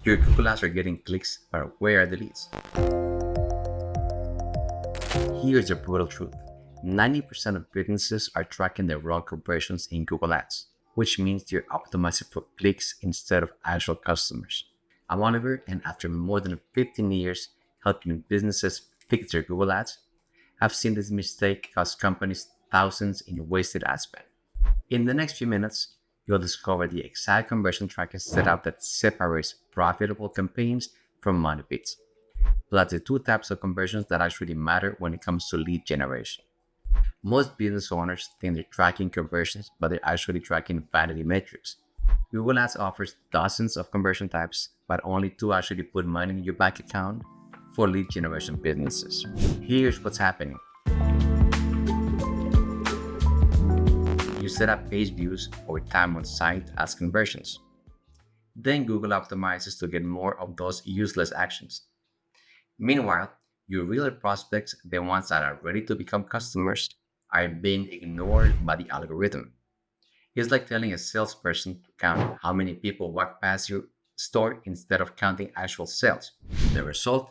Your Google ads are getting clicks, but where are the leads? Here's the brutal truth. 90% of businesses are tracking their wrong conversions in Google Ads, which means they're optimizing for clicks instead of actual customers. I'm Oliver, and after more than 15 years helping businesses fix their Google Ads, I've seen this mistake cost companies thousands in wasted ad spend. In the next few minutes, you'll discover the exact conversion tracking setup that separates profitable campaigns from money pits. Plus, the two types of conversions that actually matter when it comes to lead generation. Most business owners think they're tracking conversions, but they're actually tracking vanity metrics. Google Ads offers dozens of conversion types, but only two actually put money in your bank account for lead generation businesses. Here's what's happening. You set up page views or time on site as conversions. Then Google optimizes to get more of those useless actions. Meanwhile, your real prospects, the ones that are ready to become customers, are being ignored by the algorithm. It's like telling a salesperson to count how many people walk past your store instead of counting actual sales. The result?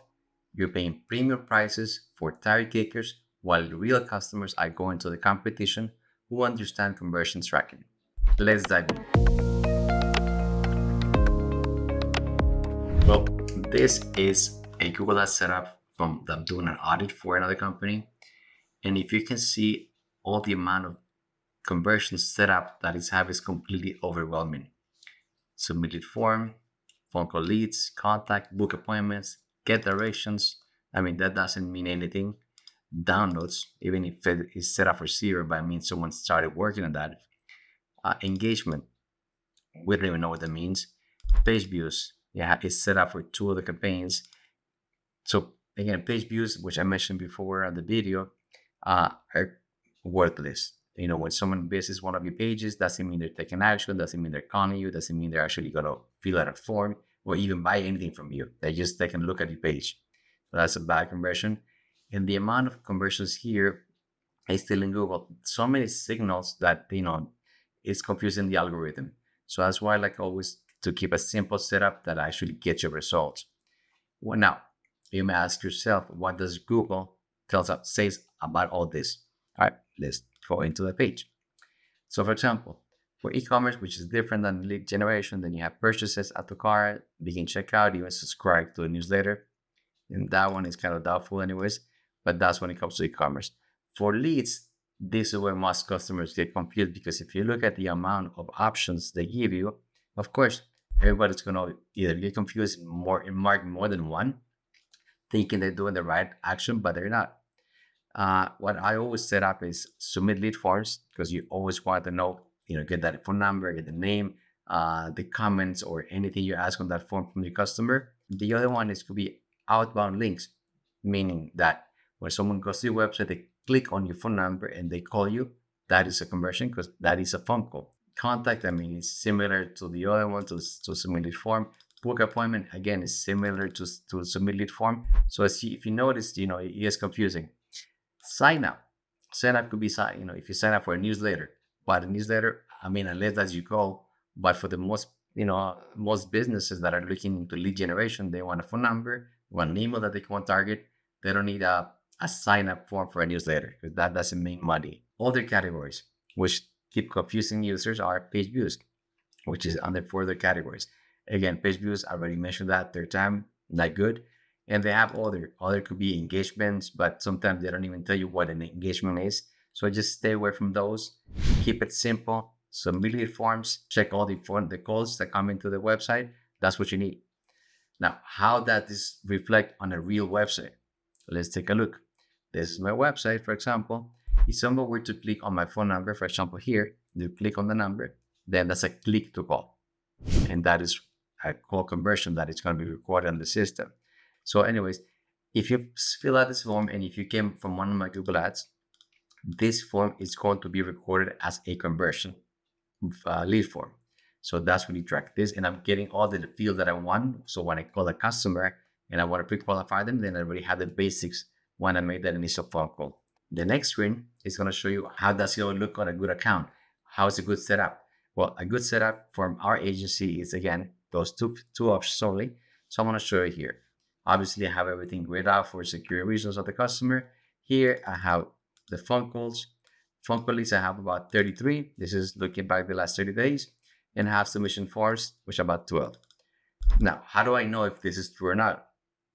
You're paying premium prices for tire kickers while real customers are going to the competition who understand conversion tracking. Let's dive in. Well, this is a Google Ads setup from them doing an audit for another company. And if you can see all the amount of conversion setup that is have is completely overwhelming. Submitted form, phone call leads, contact, book appointments, get directions. I mean, that doesn't mean anything. Downloads, even if it is set up for zero, but I mean someone started working on that. Engagement, we don't even know what that means. Page views, yeah, it's set up for two of the campaigns. So again, page views, which I mentioned before on the video, are worthless. You know, when someone visits one of your pages, doesn't mean they're taking action, doesn't mean they're calling you, doesn't mean they're actually gonna fill out a form or even buy anything from you. They just take a look at your page. So that's a bad conversion. And the amount of conversions here is still in Google. So many signals that it's confusing the algorithm. So that's why I like always to keep a simple setup that actually gets your results. Well, now you may ask yourself, what does Google says about all this? All right, let's go into the page. So, for example, for e-commerce, which is different than lead generation, then you have purchases, add to cart, begin checkout, even subscribe to a newsletter. And that one is kind of doubtful, anyways. But that's when it comes to e-commerce. For leads, this is where most customers get confused because if you look at the amount of options they give you, of course, everybody's gonna either get confused more and mark more than one, thinking they're doing the right action, but they're not. What I always set up is submit lead forms because you always want to know, get that phone number, get the name, the comments, or anything you ask on that form from your customer. The other one is could be outbound links, meaning that when someone goes to your website, they click on your phone number and they call you. That is a conversion because that is a phone call. Contact, I mean, is similar to the other one to submit lead form. Book appointment again is similar to submit lead form. So if you notice, it is confusing. Sign up. Sign up could be if you sign up for a newsletter. But a newsletter, I mean, unless as you go, but for the most businesses that are looking into lead generation, they want a phone number, want an email that they can target. They don't need a sign up form for a newsletter because that doesn't make money. Other categories which keep confusing users are page views, which is under further categories. Again, page views, I already mentioned that third time, not good. And they have other could be engagements, but sometimes they don't even tell you what an engagement is. So just stay away from those. Keep it simple. Submit lead forms. Check all the calls that come into the website. That's what you need. Now, how does this reflect on a real website? Let's take a look. This is my website, for example. If someone were to click on my phone number, for example, here, you click on the number, then that's a click to call. And that is a call conversion that is going to be recorded on the system. So anyways, if you fill out this form and if you came from one of my Google Ads, this form is going to be recorded as a conversion lead form. So that's when you track this and I'm getting all the field that I want. So when I call a customer and I want to pre-qualify them, then I already have the basics when I made that initial phone call. The next screen is going to show you how does it look on a good account. How is a good setup? Well, a good setup from our agency is, again, those two options only. So I'm going to show you here. Obviously, I have everything grayed out for security reasons of the customer. Here, I have the phone calls. Phone call leads, I have about 33. This is looking back the last 30 days. And I have submission forms, which are about 12. Now, how do I know if this is true or not?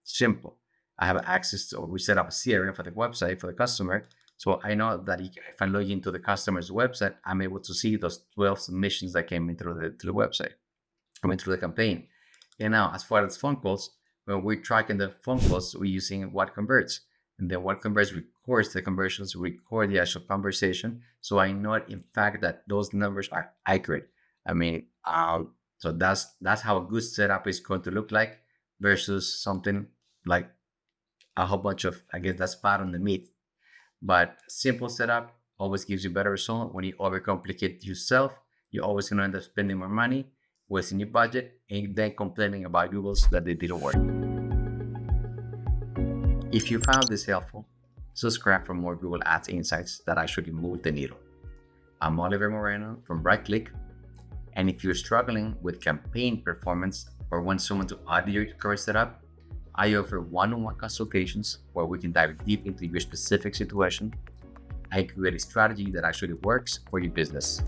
Simple. I have access to, or we set up a CRM for the website for the customer. So I know that if I log into the customer's website, I'm able to see those 12 submissions that came in through the website, coming through the campaign. And now, as far as phone calls, when we're tracking the phone calls, we're using what converts. And then what converts records the conversions, record the actual conversation. So I know in fact that those numbers are accurate. I mean, so that's how a good setup is going to look like versus something like a whole bunch of, I guess that's fat on the meat. But simple setup always gives you better result. When you overcomplicate yourself, you're always going to end up spending more money, wasting your budget, and then complaining about Google's that they didn't work. If you found this helpful, subscribe for more Google Ads insights that actually move the needle. I'm Oliver Moreno from RightClick, and if you're struggling with campaign performance or want someone to audit your current setup, I offer one-on-one consultations where we can dive deep into your specific situation. I create a strategy that actually works for your business.